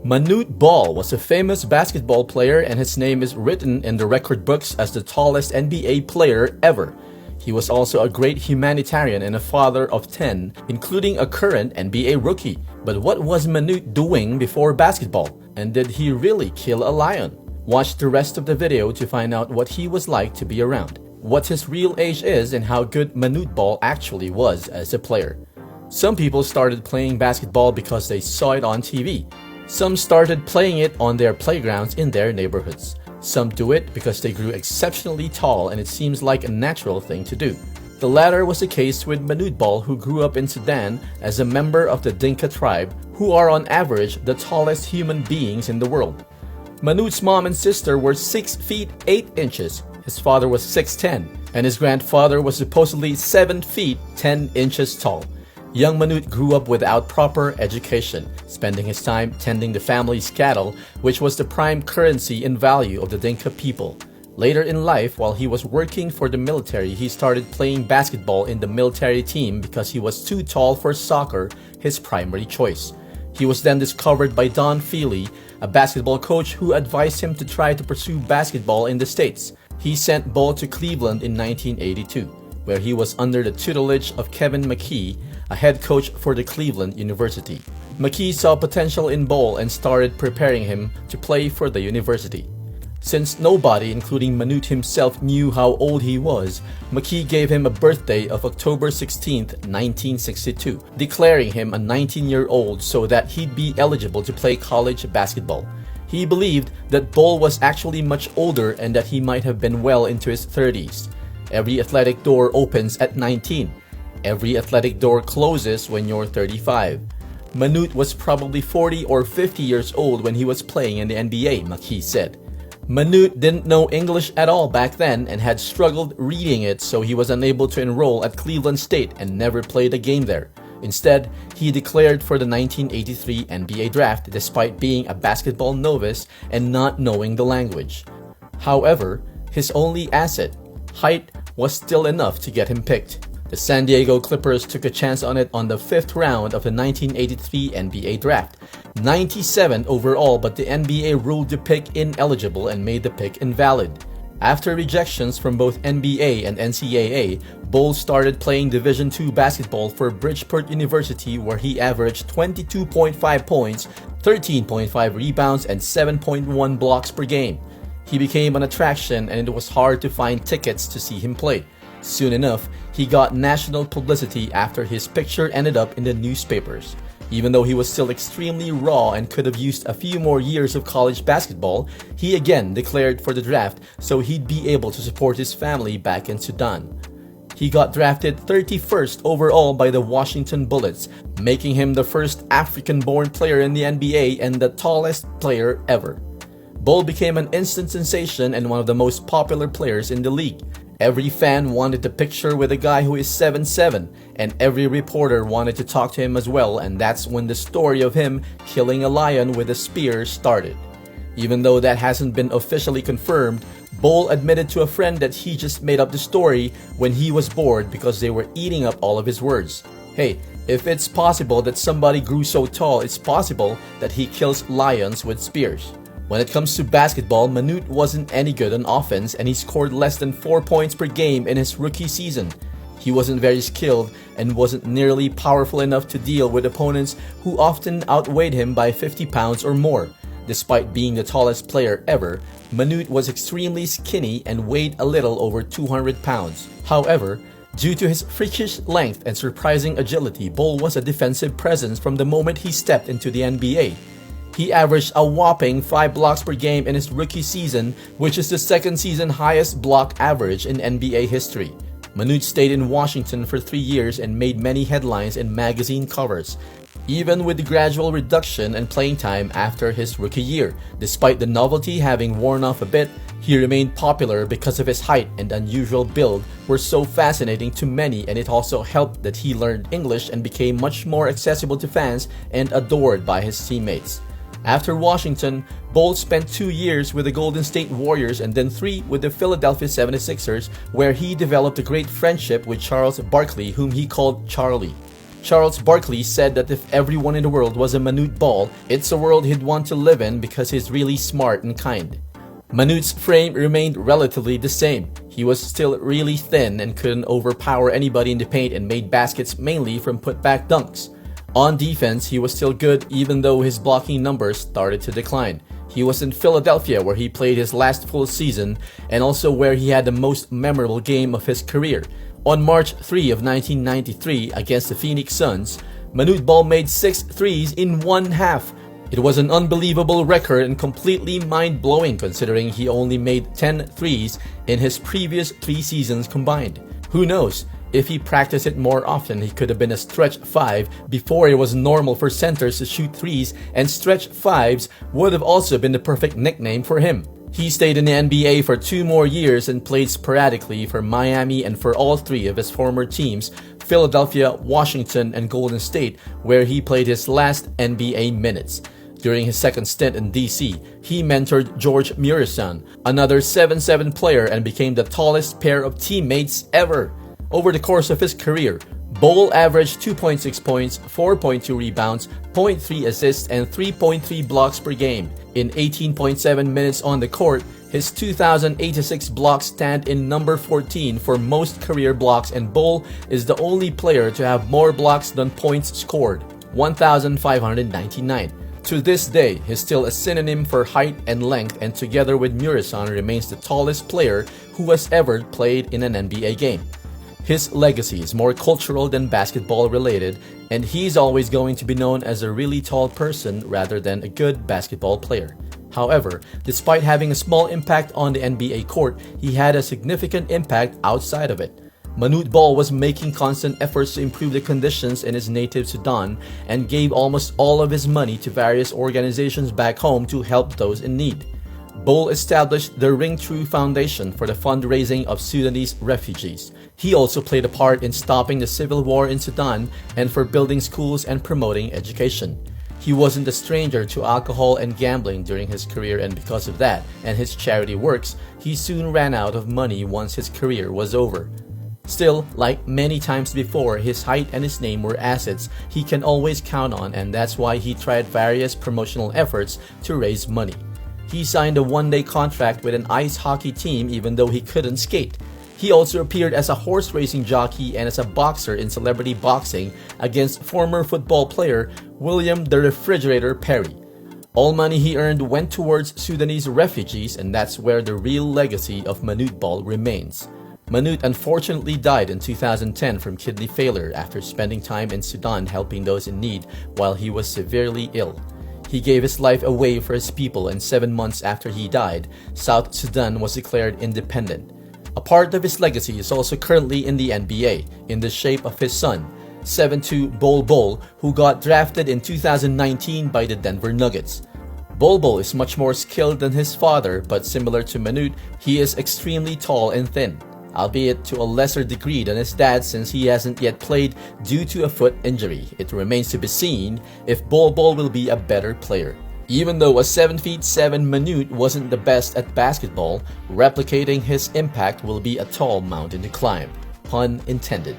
Manute Ball was a famous basketball player, and his name is written in the record books as the tallest NBA player ever. He was also a great humanitarian and a father of 10, including a current NBA rookie. But what was Manute doing before basketball? And did he really kill a lion? Watch the rest of the video to find out what he was like to be around, what his real age is, and how good Manute Ball actually was as a player. Some people started playing basketball because they saw it on TV. Some started playing it on their playgrounds in their neighborhoods. Some do it because they grew exceptionally tall and it seems like a natural thing to do. The latter was the case with Manute Ball, who grew up in Sudan as a member of the Dinka tribe, who are on average the tallest human beings in the world. Manute's mom and sister were 6 feet 8 inches, his father was 6'10", and his grandfather was supposedly 7 feet 10 inches tall. Young Manute grew up without proper education, spending his time tending the family's cattle, which was the prime currency and value of the Dinka people. Later in life, while he was working for the military, he started playing basketball in the military team because he was too tall for soccer, his primary choice. He was then discovered by Don Feely, a basketball coach who advised him to try to pursue basketball in the States. He sent Ball to Cleveland in 1982, where he was under the tutelage of Kevin McKee, a head coach for the Cleveland University. McKee saw potential in Ball and started preparing him to play for the university. Since nobody, including Manute himself, knew how old he was, McKee gave him a birthday of October 16, 1962, declaring him a 19-year-old so that he'd be eligible to play college basketball. He believed that Ball was actually much older and that he might have been well into his 30s. Every athletic door opens at 19. Every athletic door closes when you're 35. Manute was probably 40 or 50 years old when he was playing in the NBA, McKee said. Manute didn't know English at all back then and had struggled reading it, so he was unable to enroll at Cleveland State and never played a game there. Instead, he declared for the 1983 NBA draft despite being a basketball novice and not knowing the language. However, his only asset, height, was still enough to get him picked. The San Diego Clippers took a chance on it on the 5th round of the 1983 NBA draft. 97 overall, but the NBA ruled the pick ineligible and made the pick invalid. After rejections from both NBA and NCAA, Ball started playing Division II basketball for Bridgeport University, where he averaged 22.5 points, 13.5 rebounds, and 7.1 blocks per game. He became an attraction and it was hard to find tickets to see him play. Soon enough, he got national publicity after his picture ended up in the newspapers. Even though he was still extremely raw and could have used a few more years of college basketball, he again declared for the draft so he'd be able to support his family back in Sudan. He got drafted 31st overall by the Washington Bullets, making him the first African-born player in the NBA and the tallest player ever. Ball became an instant sensation and one of the most popular players in the league. Every fan wanted a picture with a guy who is 7'7", and every reporter wanted to talk to him as well, and that's when the story of him killing a lion with a spear started. Even though that hasn't been officially confirmed, Ball admitted to a friend that he just made up the story when he was bored because they were eating up all of his words. Hey, if it's possible that somebody grew so tall, it's possible that he kills lions with spears. When it comes to basketball, Manute wasn't any good on offense and he scored less than 4 points per game in his rookie season. He wasn't very skilled and wasn't nearly powerful enough to deal with opponents who often outweighed him by 50 pounds or more. Despite being the tallest player ever, Manute was extremely skinny and weighed a little over 200 pounds. However, due to his freakish length and surprising agility, Ball was a defensive presence from the moment he stepped into the NBA. He averaged a whopping 5 blocks per game in his rookie season, which is the second season highest block average in NBA history. Manute stayed in Washington for 3 years and made many headlines and magazine covers, even with the gradual reduction in playing time after his rookie year. Despite the novelty having worn off a bit, he remained popular because of his height and unusual build were so fascinating to many, and it also helped that he learned English and became much more accessible to fans and adored by his teammates. After Washington, Ball spent 2 years with the Golden State Warriors and then 3 with the Philadelphia 76ers, where he developed a great friendship with Charles Barkley, whom he called Charlie. Charles Barkley said that if everyone in the world was a Manute Ball, it's a world he'd want to live in because he's really smart and kind. Manute's frame remained relatively the same. He was still really thin and couldn't overpower anybody in the paint and made baskets mainly from putback dunks. On defense, he was still good even though his blocking numbers started to decline. He was in Philadelphia where he played his last full season and also where he had the most memorable game of his career. On March 3 of 1993 against the Phoenix Suns, Manute Ball made 6 threes in one half. It was an unbelievable record and completely mind-blowing considering he only made 10 threes in his previous 3 seasons combined. Who knows? If he practiced it more often, he could have been a stretch 5 before it was normal for centers to shoot threes, and stretch 5s would have also been the perfect nickname for him. He stayed in the NBA for 2 more years and played sporadically for Miami and for all 3 of his former teams, Philadelphia, Washington, and Golden State, where he played his last NBA minutes. During his second stint in DC, he mentored George Muresan, another 7'7" player, and became the tallest pair of teammates ever. Over the course of his career, Ball averaged 2.6 points, 4.2 rebounds, 0.3 assists, and 3.3 blocks per game. In 18.7 minutes on the court, his 2,086 blocks stand in number 14 for most career blocks, and Ball is the only player to have more blocks than points scored, 1,599. To this day, he's still a synonym for height and length, and together with Muresan remains the tallest player who has ever played in an NBA game. His legacy is more cultural than basketball related, and he's always going to be known as a really tall person rather than a good basketball player. However, despite having a small impact on the NBA court, he had a significant impact outside of it. Manute Ball was making constant efforts to improve the conditions in his native Sudan and gave almost all of his money to various organizations back home to help those in need. Ball established the Ring True Foundation for the fundraising of Sudanese refugees. He also played a part in stopping the civil war in Sudan and for building schools and promoting education. He wasn't a stranger to alcohol and gambling during his career, and because of that and his charity works, he soon ran out of money once his career was over. Still, like many times before, his height and his name were assets he can always count on, and that's why he tried various promotional efforts to raise money. He signed a one-day contract with an ice hockey team even though he couldn't skate. He also appeared as a horse racing jockey and as a boxer in celebrity boxing against former football player William the Refrigerator Perry. All money he earned went towards Sudanese refugees, and that's where the real legacy of Manute Ball remains. Manute unfortunately died in 2010 from kidney failure after spending time in Sudan helping those in need while he was severely ill. He gave his life away for his people, and 7 months after he died, South Sudan was declared independent. A part of his legacy is also currently in the NBA, in the shape of his son, 7'2" Bol, who got drafted in 2019 by the Denver Nuggets. Bol is much more skilled than his father, but similar to Manute, he is extremely tall and thin, albeit to a lesser degree than his dad since he hasn't yet played due to a foot injury. It remains to be seen if Bol will be a better player. Even though a 7'7" Manute wasn't the best at basketball, replicating his impact will be a tall mountain to climb. Pun intended.